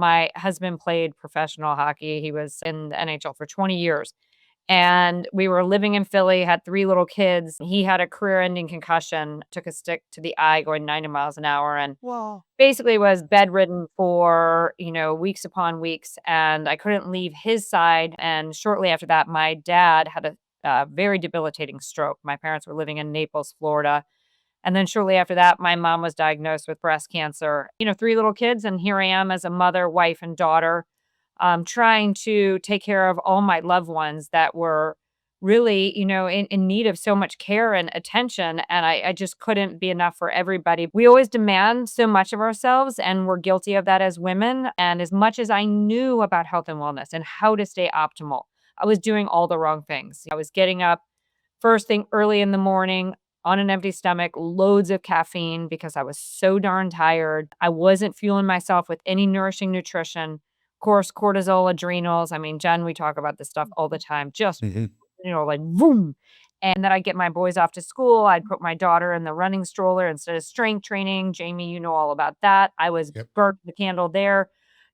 My husband played professional hockey. He was in the NHL for 20 years. And we were living in Philly, had 3 little kids. He had a career-ending concussion, took a stick to the eye going 90 miles an hour, and Wow. basically was bedridden for, weeks upon weeks, and I couldn't leave his side. And shortly after that, my dad had a very debilitating stroke. My parents were living in Naples, Florida. And then shortly after that, my mom was diagnosed with breast cancer. 3 little kids, and here I am as a mother, wife, and daughter, trying to take care of all my loved ones that were really, in need of so much care and attention. And I just couldn't be enough for everybody. We always demand so much of ourselves, and we're guilty of that as women. And as much as I knew about health and wellness and how to stay optimal, I was doing all the wrong things. I was getting up first thing early in the morning on an empty stomach, loads of caffeine because I was so darn tired. I wasn't fueling myself with any nourishing nutrition. Of course, cortisol, adrenals. I mean, Jen, we talk about this stuff all the time, just, Mhm. like boom. And then I'd get my boys off to school. I'd put my daughter in the running stroller instead of strength training. Jamie, you know all about that. I was Yep. burnt the candle there,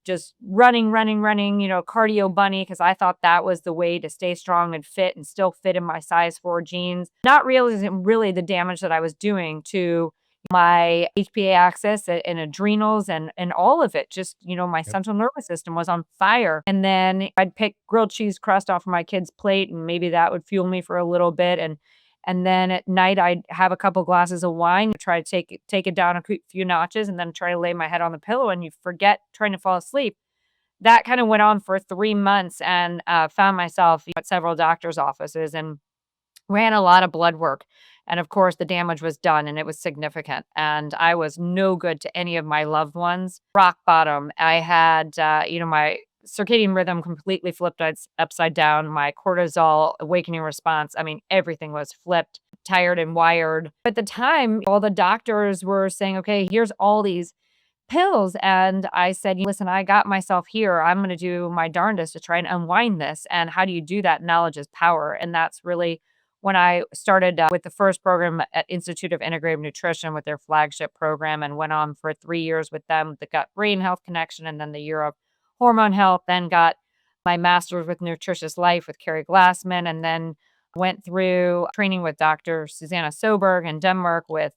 just running, running, running, cardio bunny, because I thought that was the way to stay strong and fit and still fit in my size 4 jeans. Not realizing really the damage that I was doing to my HPA axis and adrenals and all of it. Just, my Yep. central nervous system was on fire. And then I'd pick grilled cheese crust off of my kid's plate, and maybe that would fuel me for a little bit. And then at night, I'd have a couple glasses of wine, try to take it down a few notches, and then try to lay my head on the pillow, and you forget trying to fall asleep. That kind of went on for 3 months, and found myself at several doctor's offices and ran a lot of blood work. And of course, the damage was done, and it was significant. And I was no good to any of my loved ones. Rock bottom. I had, my circadian rhythm completely flipped upside down. My cortisol awakening response. I mean, everything was flipped, tired and wired. At the time, all the doctors were saying, okay, here's all these pills. And I said, listen, I got myself here. I'm going to do my darndest to try and unwind this. And how do you do that? Knowledge is power. And that's really when I started with the first program at Institute of Integrative Nutrition with their flagship program, and went on for 3 years with them, the gut brain health connection, and then the year of hormone health, then got my master's with Nutritious Life with Carrie Glassman, and then went through training with Dr. Susanna Soberg in Denmark with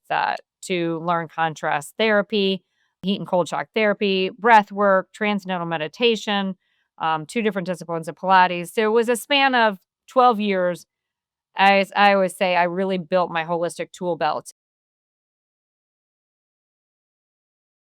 to learn contrast therapy, heat and cold shock therapy, breath work, transcendental meditation, 2 different disciplines of Pilates. So it was a span of 12 years. I always say I really built my holistic tool belt.